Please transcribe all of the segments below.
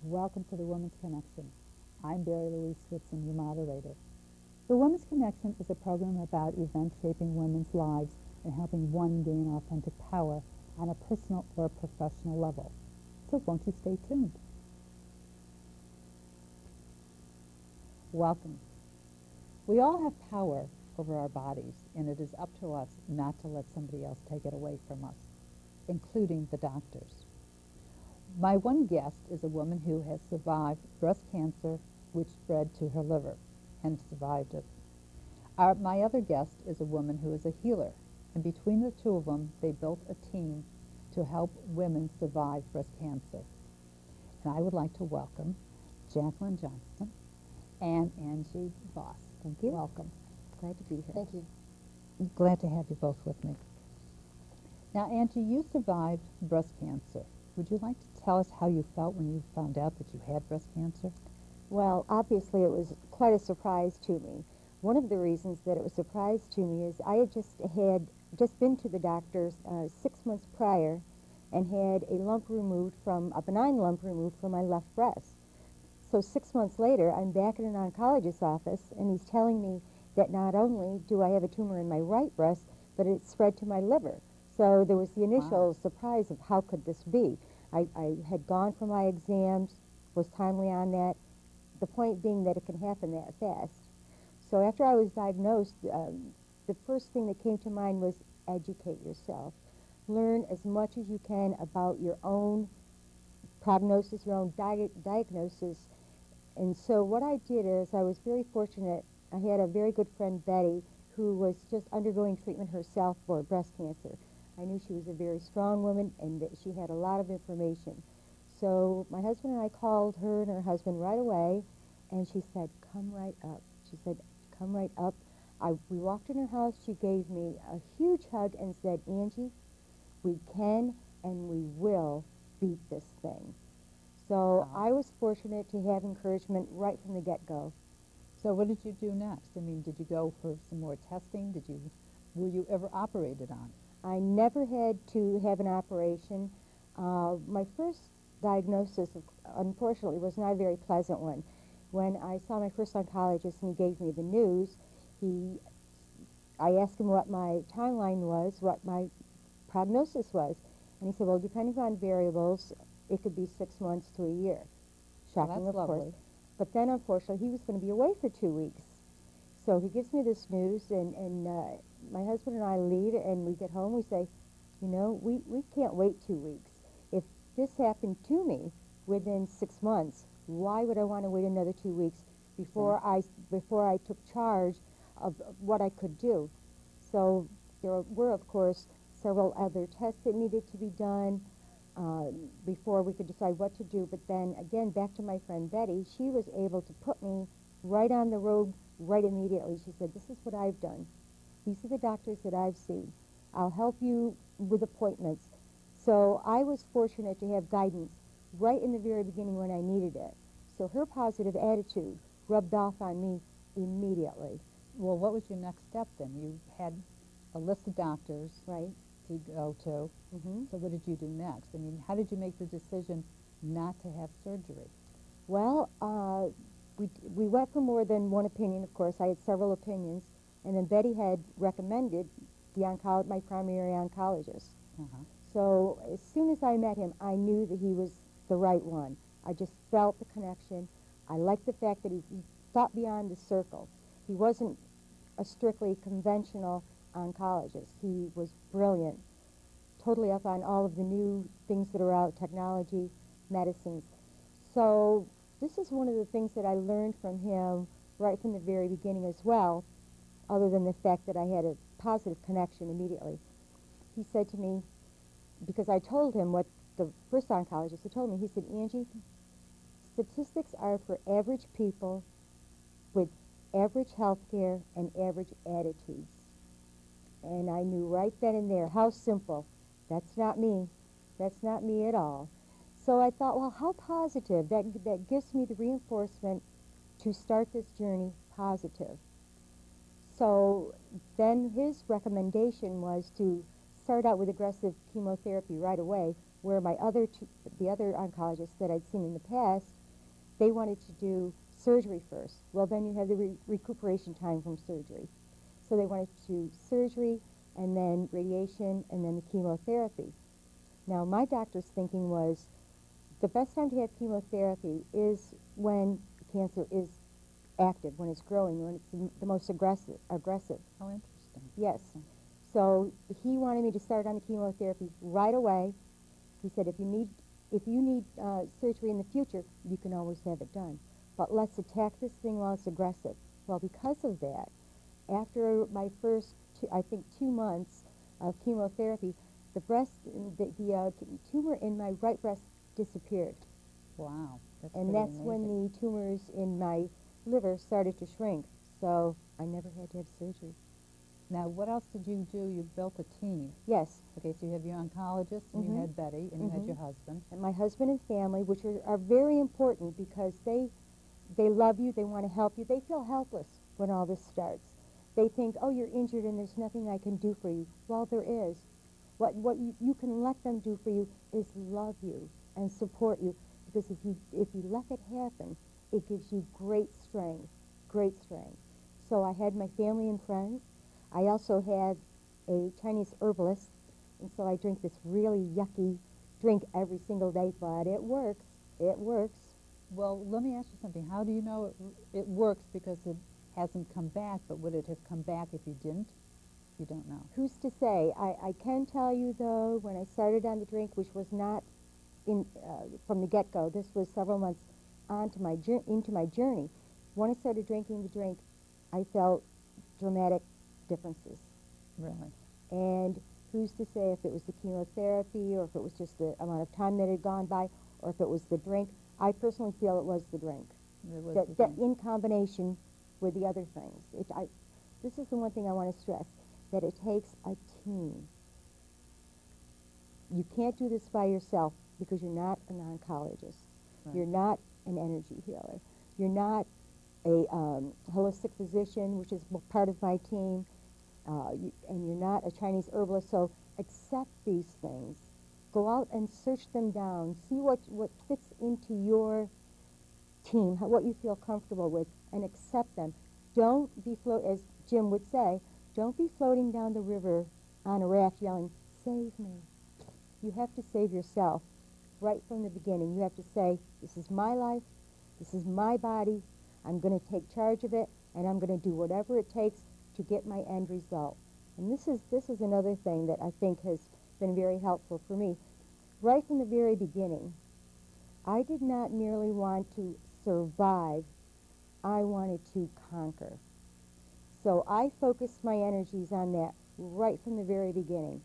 Welcome to the Women's Connection. I'm Barrie-Louise, your moderator. The Women's Connection is a program about events shaping women's lives and helping one gain authentic power on a personal or professional level. So won't you stay tuned? Welcome. We all have power over our bodies, and it is up to us not to let somebody else take it away from us, including the doctors. My one guest is a woman who has survived breast cancer, which spread to her liver, and survived it. My other guest is a woman who is a healer, and between the two of them, they built a team to help women survive breast cancer. And I would like to welcome Jacklyn Johnston and Angie Voss. Thank you. Welcome. Glad to be here. Thank you. Glad to have you both with me. Now, Angie, you survived breast cancer. Would you like to tell us how you felt when you found out that you had breast cancer? Well, obviously it was quite a surprise to me. One of the reasons that it was a surprise to me is I had just been to the doctors 6 months prior and had a benign lump removed from my left breast. So 6 months later, I'm back in an oncologist's office, and he's telling me that not only do I have a tumor in my right breast, but it's spread to my liver. So there was the initial surprise of how could this be. I had gone for my exams, was timely on that, the point being that it can happen that fast. So after I was diagnosed, the first thing that came to mind was educate yourself. Learn as much as you can about your own prognosis, your own diagnosis. And so what I did is I was very fortunate. I had a very good friend, Betty, who was just undergoing treatment herself for breast cancer. I knew she was a very strong woman and that she had a lot of information. So my husband and I called her and her husband right away, and she said, come right up. She said, come right up. We walked in her house. She gave me a huge hug and said, Angie, we can and we will beat this thing. So I was fortunate to have encouragement right from the get-go. So what did you do next? I mean, did you go for some more testing? Were you ever operated on? I never had to have an operation. My first diagnosis, unfortunately, was not a very pleasant one. When I saw my first oncologist and he gave me the news, I asked him what my timeline was, what my prognosis was. And he said, well, depending on variables, it could be 6 months to a year. Shocking, well, of course. But then, unfortunately, he was going to be away for 2 weeks. So he gives me this news, and my husband and I leave, and we get home. We say, you know, we can't wait 2 weeks. If this happened to me within 6 months, why would I want to wait another 2 weeks before I took charge of what I could do? So there were, of course, several other tests that needed to be done before we could decide what to do. But then, again, back to my friend Betty, she was able to put me right on the road right immediately. She said, this is what I've done. These are the doctors that I've seen. I'll help you with appointments. So I was fortunate to have guidance right in the very beginning when I needed it. So her positive attitude rubbed off on me immediately. Well, what was your next step then? You had a list of doctors to go to. So what did you do next? I mean, how did you make the decision not to have surgery? Well, we went for more than one opinion, of course. I had several opinions. And then Betty had recommended my primary oncologist. So as soon as I met him, I knew that he was the right one. I just felt the connection. I liked the fact that he thought beyond the circle. He wasn't a strictly conventional oncologist. He was brilliant, totally up on all of the new things that are out, technology, medicines. So this is one of the things that I learned from him right from the very beginning as well, other than the fact that I had a positive connection immediately. He said to me, because I told him what the first oncologist had told me, he said, Angie, statistics are for average people with average health care and average attitudes. And I knew right then and there, how simple. That's not me. That's not me at all. So I thought, well, how positive. That gives me the reinforcement to start this journey positive. So then his recommendation was to start out with aggressive chemotherapy right away, where my the other oncologists that I'd seen in the past, they wanted to do surgery first. Well, then you have the recuperation time from surgery. So they wanted to do surgery and then radiation and then the chemotherapy. Now, my doctor's thinking was the best time to have chemotherapy is when cancer is active, when it's growing, when it's the most aggressive. Oh, interesting. Yes. So he wanted me to start on the chemotherapy right away. He said, if you need surgery in the future, you can always have it done. But let's attack this thing while it's aggressive. Well, because of that, after my first, I think, 2 months of chemotherapy, the tumor in my right breast disappeared. Wow. That's And pretty that's amazing. when the tumors in my liver started to shrink. So I never had to have surgery. Now, what else did you do? You built a team. Yes. Okay, so you have your oncologist, and you had Betty, and you had your husband. And my husband and family, which are very important because they love you, they want to help you. They feel helpless when all this starts. They think, oh, you're injured and there's nothing I can do for you. Well, there is. What you can let them do for you is love you and support you, because if you let it happen, it gives you great strength, great strength. So I had my family and friends. I also had a Chinese herbalist, and so I drink this really yucky drink every single day, but it works. It works. Well, let me ask you something. How do you know it works? Because it hasn't come back, but would it have come back if you didn't? You don't know. Who's to say? I can tell you, though, when I started on the drink, which was not from the get-go, this was several months into my journey. When I started drinking the drink, I felt dramatic differences. Really? And who's to say if it was the chemotherapy or if it was just the amount of time that had gone by or if it was the drink? I personally feel it was the drink. It was That the drink. in combination with the other things. This is the one thing I want to stress, that it takes a team. You can't do this by yourself because you're not an oncologist. Right. You're not an energy healer. You're not a holistic physician, which is part of my team, and you're not a Chinese herbalist. So accept these things. Go out and search them down. See what fits into your team, what you feel comfortable with, and accept them. Don't be as Jim would say, don't be floating down the river on a raft yelling, "Save me." You have to save yourself right from the beginning. You have to say, this is my life, this is my body, I'm going to take charge of it, and I'm going to do whatever it takes to get my end result. And this is another thing that I think has been very helpful for me. Right from the very beginning, I did not merely want to survive, I wanted to conquer. So I focused my energies on that right from the very beginning.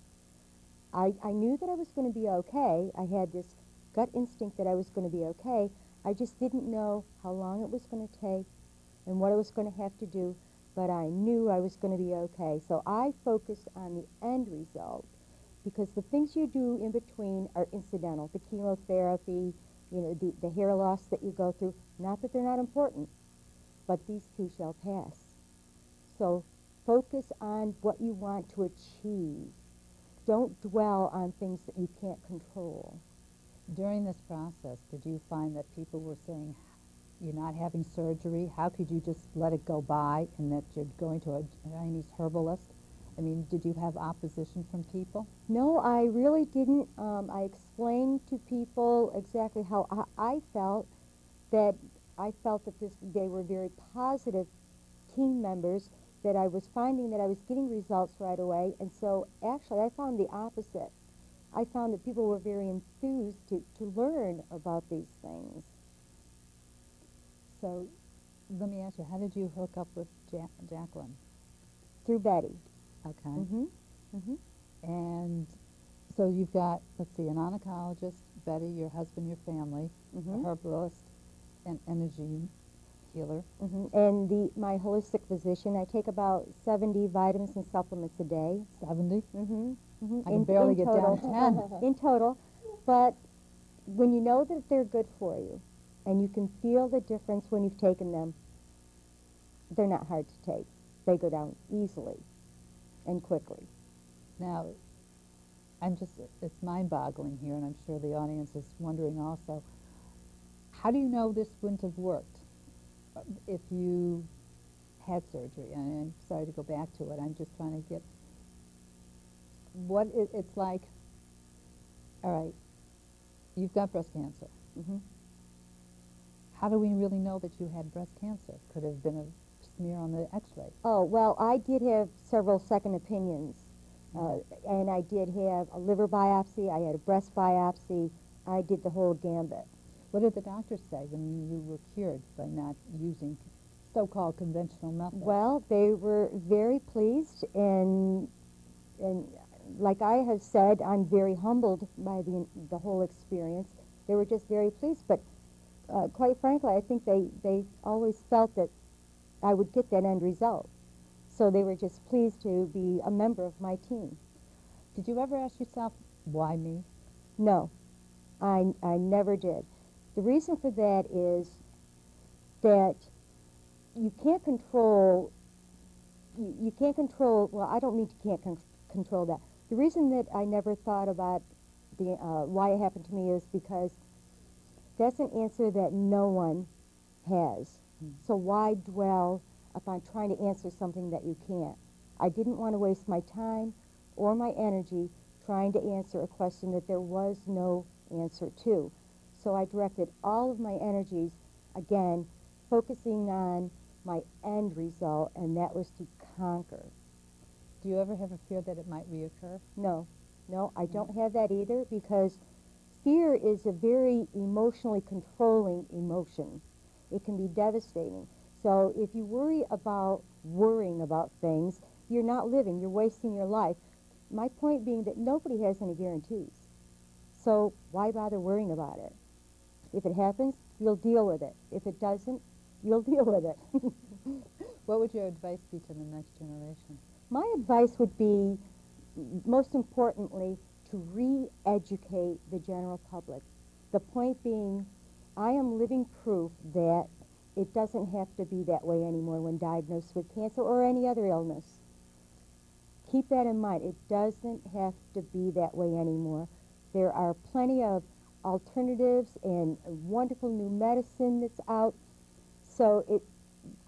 I knew that I was going to be okay. I had this gut instinct that I was going to be okay. I just didn't know how long it was going to take and what I was going to have to do, but I knew I was going to be okay. So I focused on the end result, because the things you do in between are incidental. The chemotherapy, the hair loss that you go through, not that they're not important, but these too shall pass. So focus on what you want to achieve. Don't dwell on things that you can't control. During this process, did you find that people were saying, you're not having surgery, how could you just let it go by, and that you're going to a Chinese herbalist? I mean, did you have opposition from people? No, I really didn't. I explained to people exactly how I felt, that they were very positive team members, that I was finding that I was getting results right away, and so actually I found the opposite. I found that people were very enthused to learn about these things. So let me ask you, how did you hook up with Jacklyn? Through Betty. Okay. Mm-hmm. Mm-hmm. And so you've got, let's see, an oncologist, Betty, your husband, your family, Mm-hmm. a herbalist, an energy healer. Mm-hmm. And my holistic physician, I take about 70 vitamins and supplements a day. 70? Mm-hmm. Mm-hmm. I can barely get down 10. In total. But when you know that they're good for you, and you can feel the difference when you've taken them, they're not hard to take. They go down easily and quickly. Now, it's mind-boggling here, and I'm sure the audience is wondering also, how do you know this wouldn't have worked if you had surgery? And I'm sorry to go back to it. I'm just trying to get it's like. All right, you've got breast cancer. Mm-hmm. How do we really know that you had breast cancer? Could have been a smear on the x-ray. Oh, well, I did have several second opinions, and I did have a liver biopsy, I had a breast biopsy, I did the whole gambit. What did the doctors say when you were cured by not using so-called conventional methods? Well, they were very pleased, and like I have said, I'm very humbled by the whole experience. They were just very pleased, but quite frankly, I think they always felt that I would get that end result. So they were just pleased to be a member of my team. Did you ever ask yourself, why me? No, I never did. The reason for that is that you can't control, well, I don't mean you can't control that. The reason that I never thought about why it happened to me is because that's an answer that no one has. So why dwell upon trying to answer something that you can't? I didn't want to waste my time or my energy trying to answer a question that there was no answer to. So I directed all of my energies, again, focusing on my end result, and that was to conquer. Do you ever have a fear that it might reoccur? No, I don't have that either, because fear is a very emotionally controlling emotion. It can be devastating. So if you worrying about things, you're not living, you're wasting your life. My point being that nobody has any guarantees. So why bother worrying about it? If it happens, you'll deal with it. If it doesn't, you'll deal with it. What would your advice be to the next generation? My advice would be, most importantly, to re-educate the general public. The point being, I am living proof that it doesn't have to be that way anymore when diagnosed with cancer or any other illness. Keep that in mind. It doesn't have to be that way anymore. There are plenty of alternatives and wonderful new medicine that's out. So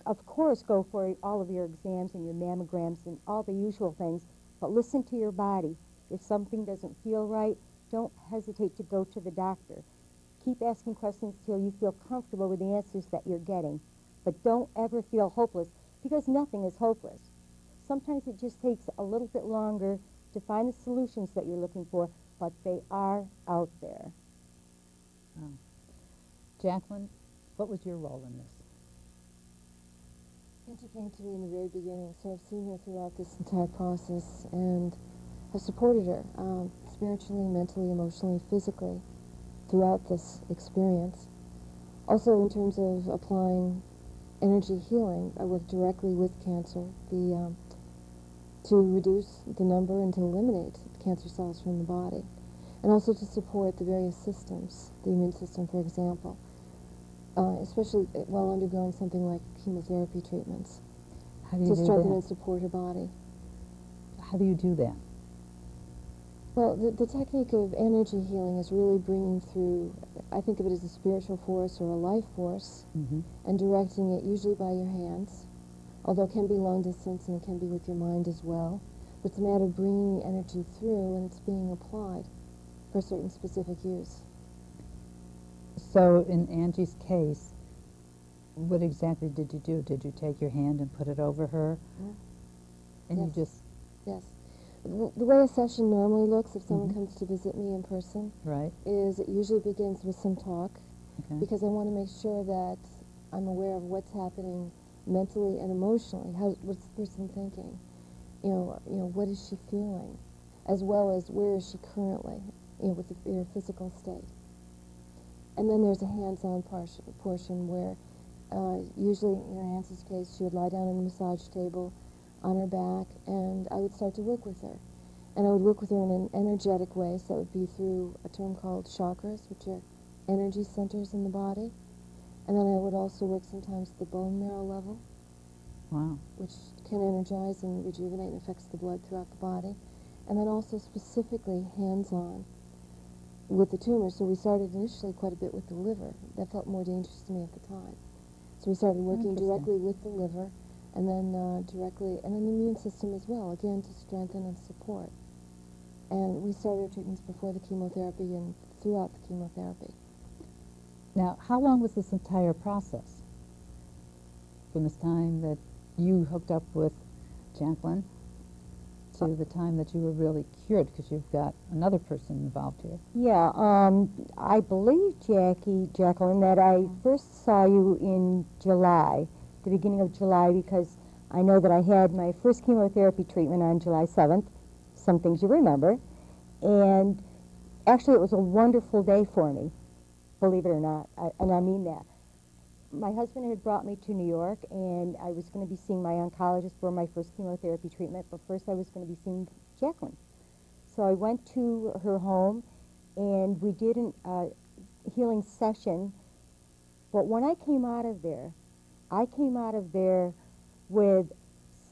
of course, go for all of your exams and your mammograms and all the usual things, but listen to your body. If something doesn't feel right, don't hesitate to go to the doctor. Keep asking questions till you feel comfortable with the answers that you're getting, but don't ever feel hopeless, because nothing is hopeless. Sometimes it just takes a little bit longer to find the solutions that you're looking for, but they are out there. Oh. Jacklyn, what was your role in this? Angie came to me in the very beginning, so I've seen her throughout this entire process and have supported her spiritually, mentally, emotionally, physically throughout this experience. Also, in terms of applying energy healing, I work directly with cancer to reduce the number and to eliminate cancer cells from the body, and also to support the various systems, the immune system, for example, especially while undergoing something like chemotherapy treatments, How do you to do strengthen that? and support her body. How do you do that? Well, the technique of energy healing is really bringing through, I think of it as a spiritual force or a life force, and directing it usually by your hands, although it can be long distance and it can be with your mind as well. But it's a matter of bringing the energy through, and it's being applied for a certain specific use. So in Angie's case, what exactly did you do? Did you take your hand and put it over her? Yeah. And Yes. you just, Yes. The way a session normally looks, if someone comes to visit me in person, right? is it usually begins with some talk, Okay. because I want to make sure that I'm aware of what's happening mentally and emotionally. What's the person thinking? You know, what is she feeling, as well as where is she currently, with her physical state. And then there's a hands-on portion where, usually in Nancy's case, she would lie down on a massage table on her back, and I would start to work with her. And I would work with her in an energetic way, so it would be through a term called chakras, which are energy centers in the body. And then I would also work sometimes at the bone marrow level, Wow. which can energize and rejuvenate and affects the blood throughout the body. and then also specifically hands-on with the tumor. So we started initially quite a bit with the liver. That felt more dangerous to me at the time. So we started working directly with the liver, and then and then the immune system as well, again to strengthen and support. And we started our treatments before the chemotherapy and throughout the chemotherapy. Now, how long was this entire process? From this time that you hooked up with Jacklyn to the time that you were really cured, because you've got another person involved here. Yeah, I believe, Jacklyn, that I first saw you in July, the beginning of July, because I know that I had my first chemotherapy treatment on July 7th, some things you remember, and actually it was a wonderful day for me, believe it or not, and I mean that. My husband had brought me to New York, and I was going to be seeing my oncologist for my first chemotherapy treatment, but first I was going to be seeing Jacklyn. So I went to her home, and we did a healing session, but when I came out of there with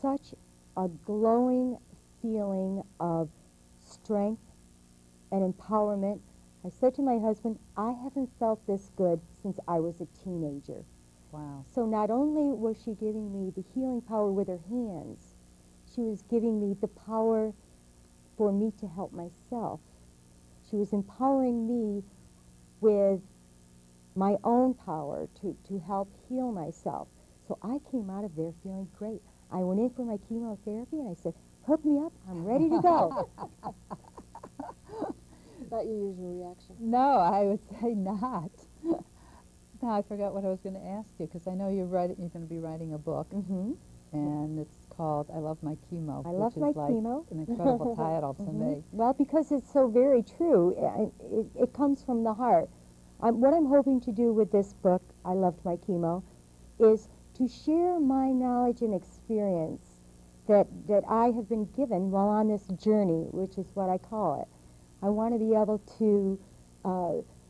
such a glowing feeling of strength and empowerment. I said to my husband, I haven't felt this good since I was a teenager. Wow. So not only was she giving me the healing power with her hands, she was giving me the power for me to help myself. She was empowering me with my own power to help heal myself. So I came out of there feeling great. I went in for my chemotherapy and I said, hook me up, I'm ready to go. Not your usual reaction. No, I would say not. Now I forgot what I was going to ask you, because I know you're going to be writing a book, and it's called "I Love My Chemo," Which is like an incredible title to me. Well, because it's so very true. It comes from the heart. What I'm hoping to do with this book, "I Loved My Chemo," is to share my knowledge and experience that I have been given while on this journey, which is what I call it. I want to be able to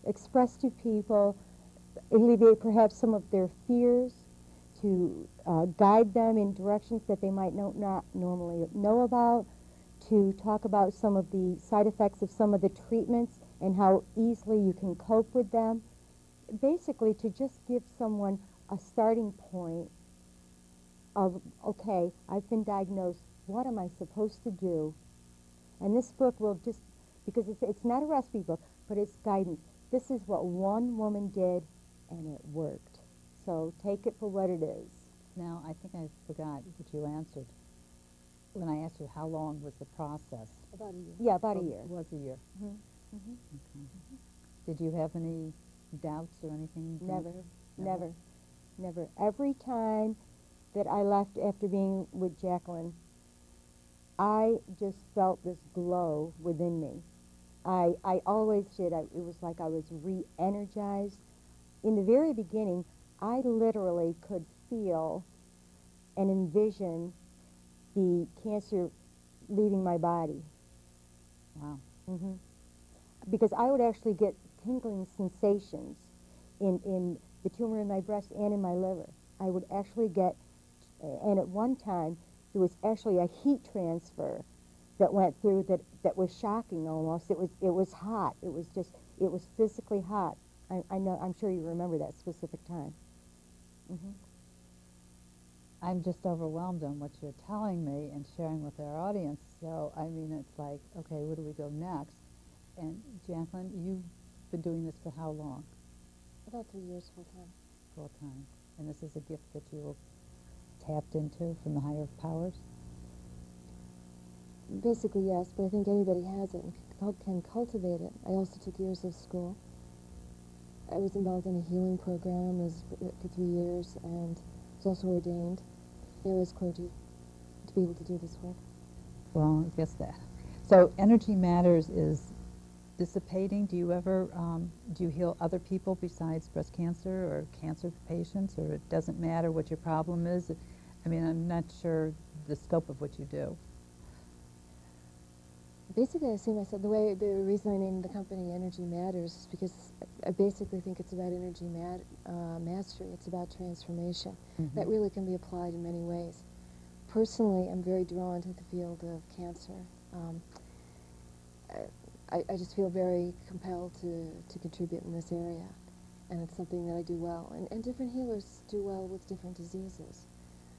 express to people, alleviate perhaps some of their fears, to guide them in directions that they might not normally know about, to talk about some of the side effects of some of the treatments and how easily you can cope with them. Basically, to just give someone a starting point of, okay, I've been diagnosed, what am I supposed to do? And this book will just, because it's not a recipe book, but it's guidance. This is what one woman did, and it worked. So take it for what it is. Now, I think I forgot what you answered when I asked you how long was the process. About a year. Yeah, about a Oh, year. It was a year. Mm-hmm. Okay. Did you have any doubts or anything? Never. Every time that I left after being with Jacklyn, I just felt this glow within me. I always did. It was like I was re-energized. In the very beginning, I literally could feel and envision the cancer leaving my body. Wow. Because I would actually get tingling sensations in the tumor in my breast and in my liver. I would actually get, and at one time, there was actually a heat transfer that went through that was shocking almost. It was hot. It was physically hot. I'm sure you remember that specific time. I'm just overwhelmed on what you're telling me and sharing with our audience. So, I mean, it's like, okay, where do we go next? And Jacklyn, you've been doing this for how long? About 3 years full time. Full time. And this is a gift that you tapped into from the higher powers? Basically, yes, but I think anybody has it and can cultivate it. I also took years of school. I was involved in a healing program for 3 years and was also ordained there as clergy to be able to do this work. Well, I guess that. So energy matters is dissipating. Do you ever, do you heal other people besides breast cancer or cancer patients, or it doesn't matter what your problem is? I mean, I'm not sure the scope of what you do. Basically, I see myself, the reason I named the company Energy Matters is because I basically think it's about energy mastery. It's about transformation. That really can be applied in many ways. Personally, I'm very drawn to the field of cancer. I just feel very compelled to contribute in this area. And it's something that I do well. And different healers do well with different diseases.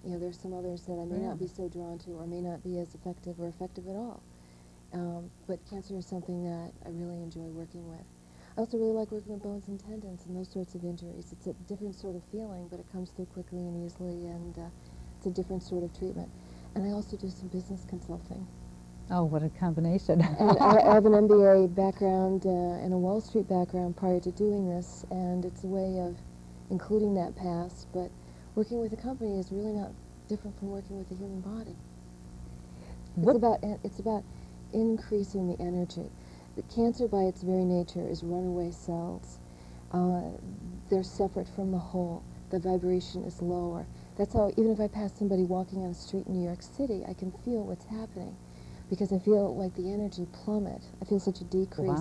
You know, there's some others that I may not be so drawn to or may not be as effective or effective at all. But cancer is something that I really enjoy working with. I also really like working with bones and tendons and those sorts of injuries. It's a different sort of feeling, but it comes through quickly and easily, and it's a different sort of treatment. And I also do some business consulting. Oh, what a combination. And I have an MBA background and a Wall Street background prior to doing this, and it's a way of including that past, but working with a company is really not different from working with the human body. It's about increasing the energy. The cancer, by its very nature, is runaway cells. They're separate from the whole. The vibration is lower. That's how, even if I pass somebody walking on a street in New York City, I can feel what's happening, because I feel like the energy plummet. I feel such a decrease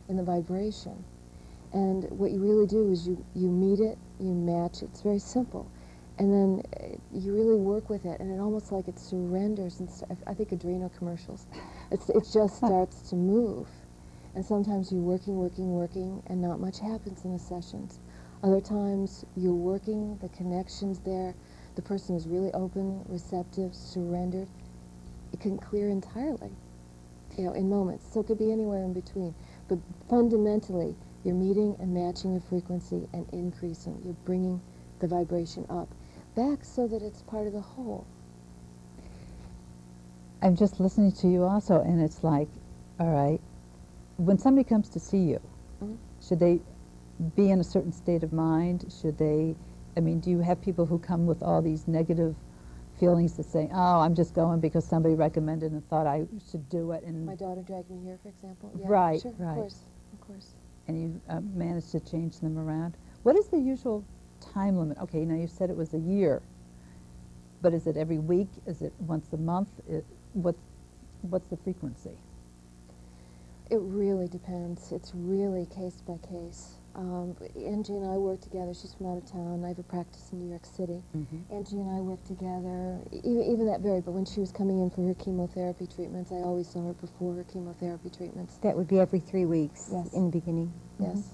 in the vibration. And what you really do is you meet it, you match it. It's very simple. And then you really work with it, and it almost like it surrenders. And I think adrenal commercials. It just starts to move. And sometimes you're working, and not much happens in the sessions. Other times you're working, the connection's there, the person is really open, receptive, surrendered. It can clear entirely, you know, in moments. So it could be anywhere in between. But fundamentally, you're meeting and matching your frequency and increasing. You're bringing the vibration up, back so that it's part of the whole. I'm just listening to you also, and it's like, all right, when somebody comes to see you, should they be in a certain state of mind? Should they, I mean, do you have people who come with all these negative feelings that say, oh, I'm just going because somebody recommended and thought I should do it? And my daughter dragged me here, for example. Yeah, right, sure, right. Of course. And you managed to change them around. What is the usual time limit? Okay, now you said it was a year, but is it every week? Is it once a month? What's the frequency? It really depends. It's really case by case. Angie and I work together. She's from out of town. I have a practice in New York City. Angie and I work together. Even that varied, but when she was coming in for her chemotherapy treatments, I always saw her before her chemotherapy treatments. That would be every 3 weeks in the beginning. Yes.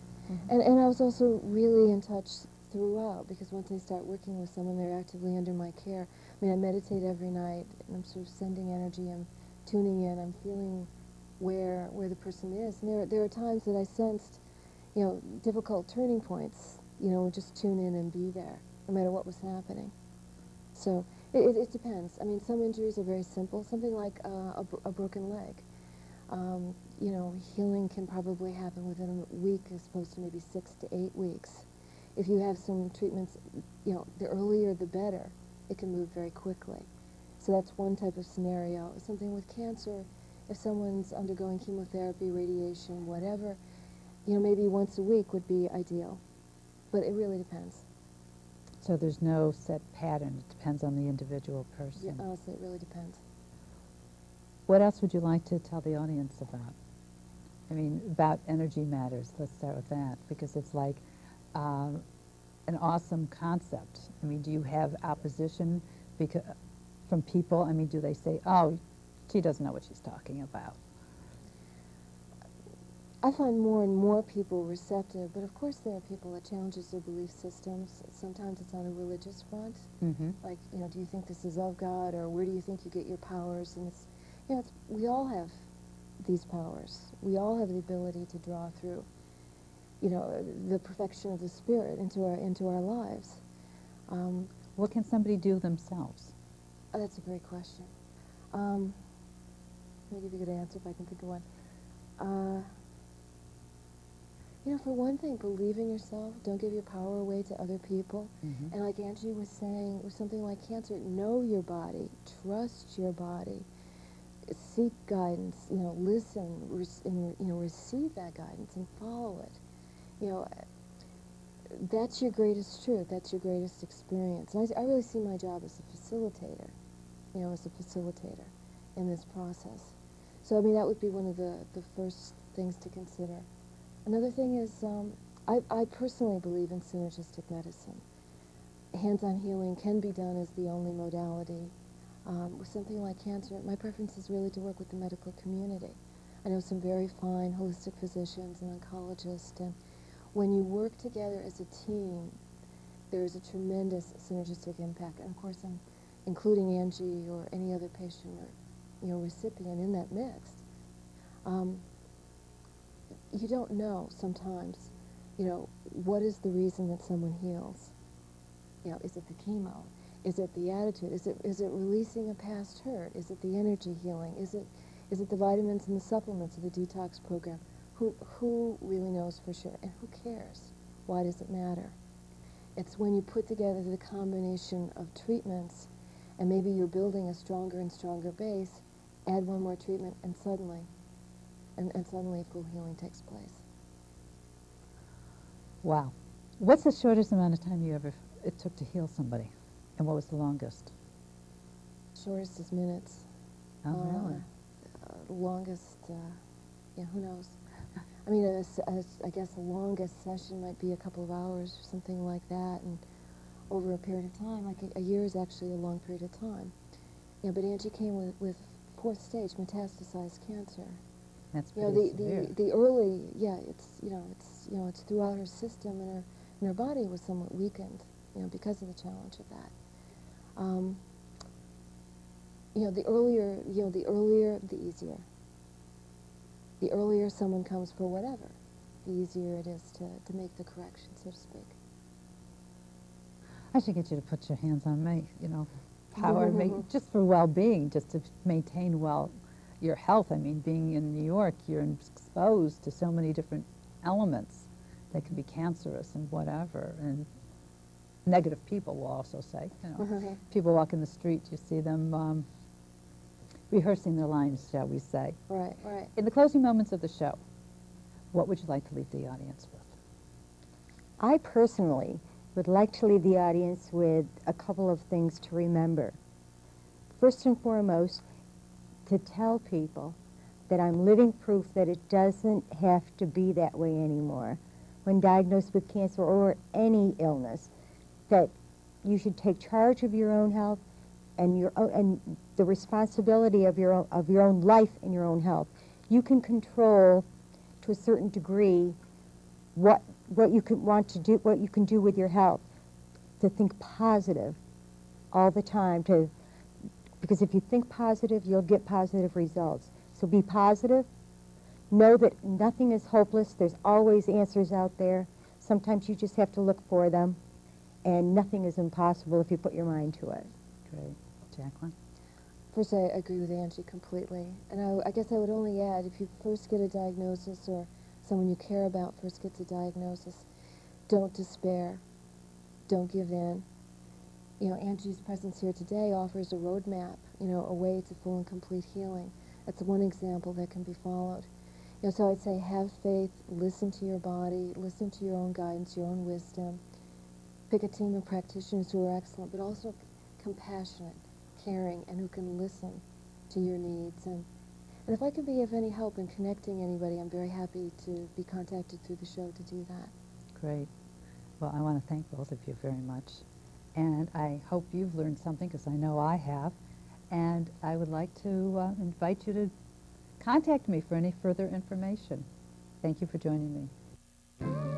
And I was also really in touch throughout, because once I start working with someone, they're actively under my care. I mean, I meditate every night, and I'm sort of sending energy, I'm tuning in, I'm feeling where the person is. And there are times that I sensed, you know, difficult turning points, you know, just tune in and be there, no matter what was happening. So it depends. I mean, some injuries are very simple, something like a broken leg. You know, healing can probably happen within a week as opposed to maybe 6 to 8 weeks. If you have some treatments, you know, the earlier the better. It can move very quickly. So that's one type of scenario. Something with cancer, if someone's undergoing chemotherapy, radiation, whatever, you know, maybe once a week would be ideal. But it really depends. So there's no set pattern. It depends on the individual person. Yeah, honestly, it really depends. What else would you like to tell the audience about? I mean, about energy matters. Let's start with that, because it's like an awesome concept. I mean, do you have opposition from people? I mean, do they say, oh, she doesn't know what she's talking about? I find more and more people receptive, but of course there are people that challenges their belief systems. Sometimes it's on a religious front, like, you know, do you think this is of God, or where do you think you get your powers? And it's, you know, we all have these powers. We all have the ability to draw through, you know, the perfection of the spirit into our lives. What can somebody do themselves? Oh, that's a great question. Let me give you a good answer if I can think of one. You know, for one thing, believe in yourself. Don't give your power away to other people. And like Angie was saying, with something like cancer, know your body, trust your body, seek guidance. You know, listen, and, you know, receive that guidance and follow it. You know, that's your greatest truth. That's your greatest experience. And I really see my job as a facilitator. You know, as a facilitator in this process. So I mean, that would be one of the first things to consider. Another thing is, I personally believe in synergistic medicine. Hands-on healing can be done as the only modality. With something like cancer, my preference is really to work with the medical community. I know some very fine holistic physicians and oncologists, and when you work together as a team, there is a tremendous synergistic impact. And of course, I'm including Angie or any other patient or recipient in that mix. You don't know sometimes, what is the reason that someone heals? Is it the chemo? Is it the attitude? Is it releasing a past hurt? Is it the energy healing? Is it the vitamins and the supplements of the detox program? Who really knows for sure? And who cares? Why does it matter? It's when you put together the combination of treatments, and maybe you're building a stronger and stronger base, add one more treatment, and suddenly full healing takes place. Wow. What's the shortest amount of time it took to heal somebody? And what was the longest? Shortest is minutes. Oh, really? Longest, who knows? I mean, I guess the longest session might be a couple of hours or something like that, and over a period of time, like a year is actually a long period of time. But Angie came with fourth stage metastasized cancer. That's pretty severe. The early, it's throughout her system, and her body was somewhat weakened, because of the challenge of that. The earlier, the easier. The earlier someone comes for whatever, the easier it is to make the correction, so to speak. I should get you to put your hands on me, power, just for well-being, just to maintain your health. I mean, being in New York, you're exposed to so many different elements that can be cancerous and whatever, and negative people will also say, people walk in the street, you see them rehearsing their lines, shall we say. Right, right. In the closing moments of the show, what would you like to leave the audience with? I personally would like to leave the audience with a couple of things to remember. First and foremost, to tell people that I'm living proof that it doesn't have to be that way anymore. When diagnosed with cancer or any illness, that you should take charge of your own health and the responsibility of your own life and your own health. You can control to a certain degree what you can want to do, what you can do with your health. To think positive all the time, because if you think positive, you'll get positive results. So be positive. Know that nothing is hopeless. There's always answers out there. Sometimes you just have to look for them, and nothing is impossible if you put your mind to it. Great. Jacklyn? First, I agree with Angie completely. And I guess I would only add, if you first get a diagnosis or someone you care about first gets a diagnosis, don't despair. Don't give in. Angie's presence here today offers a roadmap, a way to full and complete healing. That's one example that can be followed. So I'd say have faith, listen to your body, listen to your own guidance, your own wisdom. Pick a team of practitioners who are excellent, but also compassionate, caring, and who can listen to your needs. And if I can be of any help in connecting anybody, I'm very happy to be contacted through the show to do that. Great. Well, I want to thank both of you very much. And I hope you've learned something, because I know I have. And I would like to invite you to contact me for any further information. Thank you for joining me.